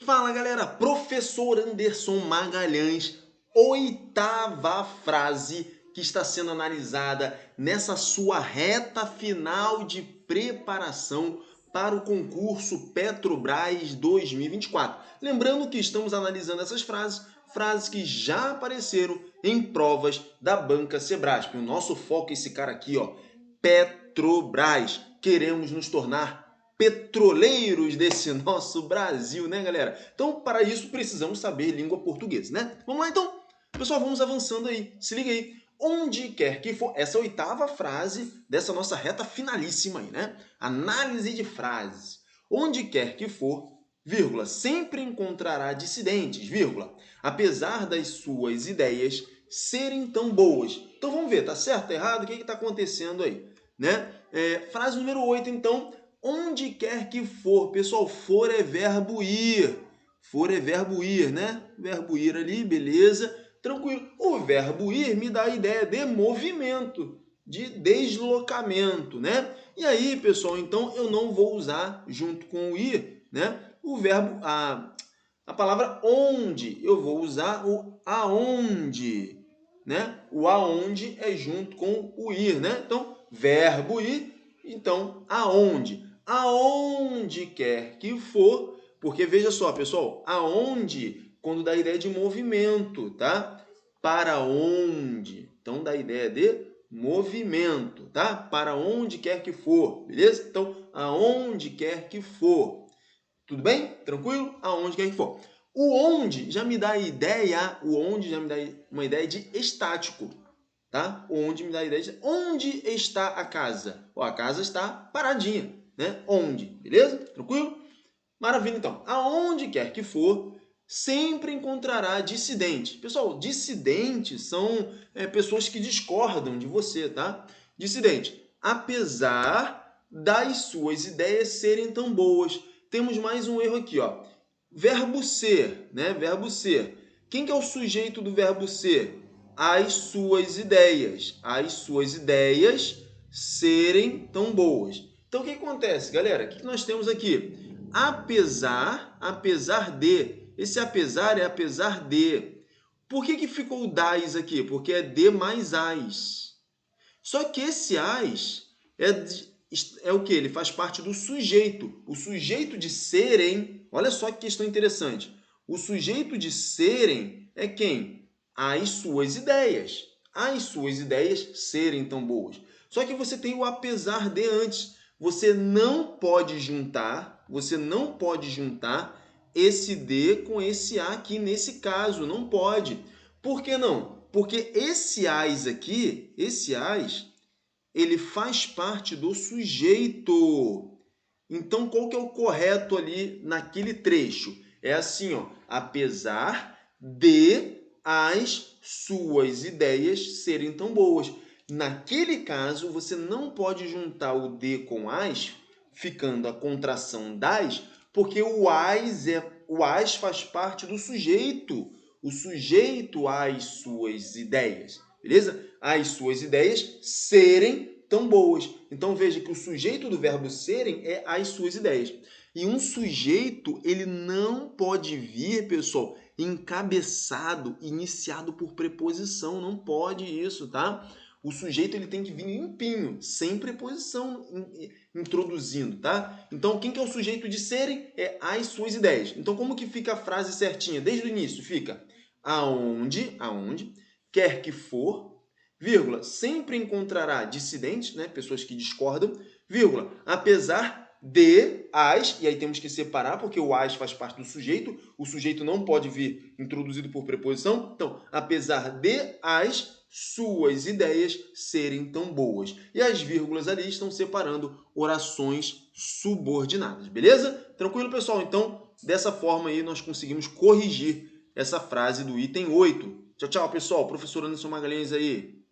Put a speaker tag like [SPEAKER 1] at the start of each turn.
[SPEAKER 1] Fala galera, professor Anderson Magalhães, oitava frase que está sendo analisada nessa sua reta final de preparação para o concurso Petrobras 2024. Lembrando que estamos analisando essas frases que já apareceram em provas da banca Sebrasp. O nosso foco é esse cara aqui, ó, Petrobras. Queremos nos tornar petroleiros desse nosso Brasil, né, galera? Então, para isso, precisamos saber língua portuguesa, né? Vamos lá, então? Pessoal, vamos avançando aí. Se liga aí. Onde quer que for, essa é a oitava frase dessa nossa reta finalíssima aí, né? Análise de frases. Onde quer que for, vírgula, sempre encontrará dissidentes, vírgula, apesar das suas ideias serem tão boas. Então, vamos ver, tá certo, tá errado? O que está acontecendo aí, né? Frase número 8, então. Onde quer que for, pessoal, for é verbo ir. For é verbo ir, né? Verbo ir ali, beleza, tranquilo. O verbo ir me dá a ideia de movimento, de deslocamento, né? E aí, pessoal, então eu não vou usar junto com o ir, né? O verbo, a palavra onde. Eu vou usar o aonde, né? O aonde é junto com o ir, né? Então, verbo ir, então aonde. Aonde quer que for, porque veja só, pessoal, aonde, quando dá a ideia de movimento, tá? Para onde, então dá a ideia de movimento, tá? Para onde quer que for, beleza? Então, aonde quer que for. Tudo bem? Tranquilo? Aonde quer que for. O onde já me dá a ideia, o onde já me dá uma ideia de estático, tá? Onde me dá a ideia de onde está a casa. Ó, a casa está paradinha, né? Onde, beleza? Tranquilo? Maravilha, então. Aonde quer que for, sempre encontrará dissidentes. Pessoal, dissidentes são pessoas que discordam de você, tá? Dissidente. Apesar das suas ideias serem tão boas. Temos mais um erro aqui, ó. Verbo ser, né? Verbo ser. Quem que é o sujeito do verbo ser? As suas ideias. As suas ideias serem tão boas. Então, o que acontece, galera? O que nós temos aqui? Apesar de. Esse apesar é apesar de. Por que ficou o das aqui? Porque é de mais as. Só que esse as é o que? Ele faz parte do sujeito. O sujeito de serem, olha só que questão interessante. O sujeito de serem é quem? As suas ideias. As suas ideias serem tão boas. Só que você tem o apesar de antes. Você não pode juntar esse de com esse a aqui nesse caso. Não pode. Por que não? Porque esse as aqui, esse as, ele faz parte do sujeito. Então, qual que é o correto ali naquele trecho? É assim, ó, apesar de as suas ideias serem tão boas. Naquele caso, você não pode juntar o de com as, ficando a contração das, porque o as faz parte do sujeito. O sujeito às suas ideias, beleza? As suas ideias serem tão boas. Então veja que o sujeito do verbo serem é as suas ideias. E um sujeito, ele não pode vir, pessoal, encabeçado, iniciado por preposição. Não pode isso, tá? O sujeito ele tem que vir limpinho, sem preposição introduzindo, tá? Então, quem que é o sujeito de serem? É as suas ideias. Então, como que fica a frase certinha? Desde o início, fica aonde quer que for, vírgula, sempre encontrará dissidentes, né? Pessoas que discordam, vírgula, apesar de as, e aí temos que separar, porque o as faz parte do sujeito, o sujeito não pode vir introduzido por preposição, então, apesar de as suas ideias serem tão boas. E as vírgulas ali estão separando orações subordinadas, beleza? Tranquilo, pessoal? Então, dessa forma aí, nós conseguimos corrigir essa frase do item 8. Tchau, tchau, pessoal. Professor Anderson Magalhães aí.